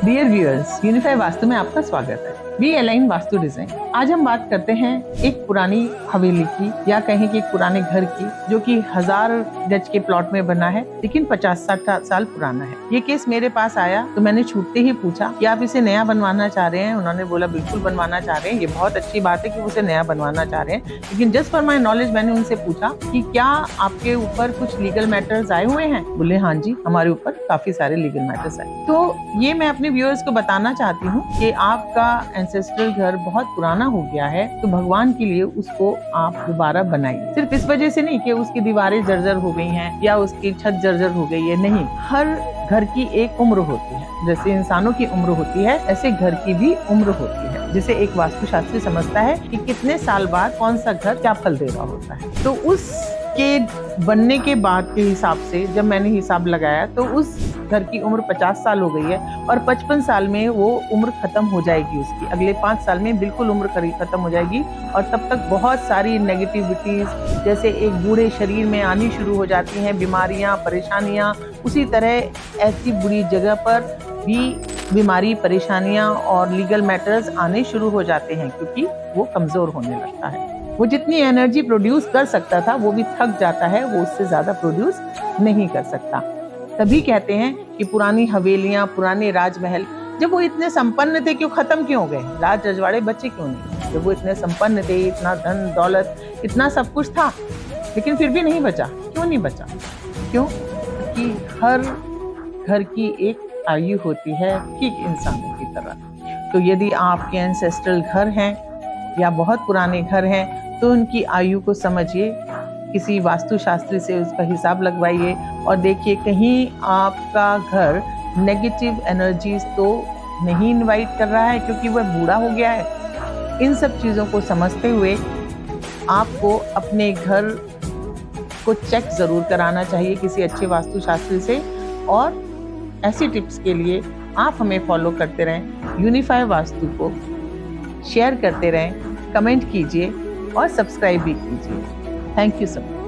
Dear viewers, unify vastu में आपका स्वागत है। We align Vastu design. आज हम बात करते हैं एक पुरानी हवेली की, या कहें कि एक पुराने घर की, जो कि 1000 गज के प्लॉट में बना है, लेकिन 50-60 साल पुराना है। ये केस मेरे पास आया तो मैंने छूटते ही पूछा कि आप इसे नया बनवाना चाह रहे हैं। उन्होंने बोला बिल्कुल बनवाना चाह रहे हैं। ये बहुत अच्छी बात है कि उसे नया बनवाना चाह रहे हैं, लेकिन जस्ट फॉर माई नॉलेज मैंने उनसे पूछा कि क्या आपके ऊपर कुछ लीगल मैटर्स आए हुए हैं। बोले हाँ जी, हमारे ऊपर काफी सारे लीगल मैटर्स आए। तो ये मैं अपने व्यूअर्स को बताना चाहती हूँ कि आपका एंसेस्ट्रल घर बहुत पुराना हो गया है, तो भगवान के लिए उसको आप दोबारा बनाइए। सिर्फ इस वजह से नहीं कि उसकी दीवारें जर्जर हो गई हैं या उसकी छत जर्जर हो गई है, नहीं। हर घर की एक उम्र होती है। जैसे इंसानों की उम्र होती है, ऐसे घर की भी उम्र होती है, जिसे एक वास्तुशास्त्री समझता है कि कितने साल बाद कौन सा घर क्या फल दे रहा होता है। तो उसके बनने के बाद के हिसाब से जब मैंने हिसाब लगाया तो उस घर की उम्र 50 साल हो गई है, और 55 साल में वो उम्र खत्म हो जाएगी उसकी। अगले 5 साल में बिल्कुल उम्र खत्म हो जाएगी, और तब तक बहुत सारी नेगेटिविटीज जैसे एक बूढ़े शरीर में आनी शुरू हो जाती हैं, बीमारियां, परेशानियां। उसी तरह ऐसी बुरी जगह पर भी बीमारी, परेशानियां और लीगल मैटर्स आने शुरू हो जाते हैं, क्योंकि वो कमजोर होने लगता है। वो जितनी एनर्जी प्रोड्यूस कर सकता था वो भी थक जाता है, वो उससे ज्यादा प्रोड्यूस नहीं कर सकता। तभी कहते हैं कि पुरानी हवेलियां, पुराने राजमहल, जब वो इतने संपन्न थे, क्यों खत्म क्यों हो गए? राज रजवाड़े बचे क्यों नहीं? जब वो इतने संपन्न थे, इतना धन दौलत, इतना सब कुछ था, लेकिन फिर भी नहीं बचा। क्यों नहीं बचा? क्यों? कि हर घर की एक आयु होती है, ठीक इंसानों की तरह। तो यदि आपके एंसेस्ट्रल घर हैं या बहुत पुराने घर हैं, तो उनकी आयु को समझिए, किसी वास्तुशास्त्री से उसका हिसाब लगवाइए, और देखिए कहीं आपका घर नेगेटिव एनर्जीज तो नहीं इनवाइट कर रहा है, क्योंकि वह बूढ़ा हो गया है। इन सब चीज़ों को समझते हुए आपको अपने घर को चेक ज़रूर कराना चाहिए किसी अच्छे वास्तुशास्त्री से। और ऐसी टिप्स के लिए आप हमें फॉलो करते रहें, यूनिफाई वास्तु को शेयर करते रहें, कमेंट कीजिए और सब्सक्राइब भी कीजिए। Thank you so much.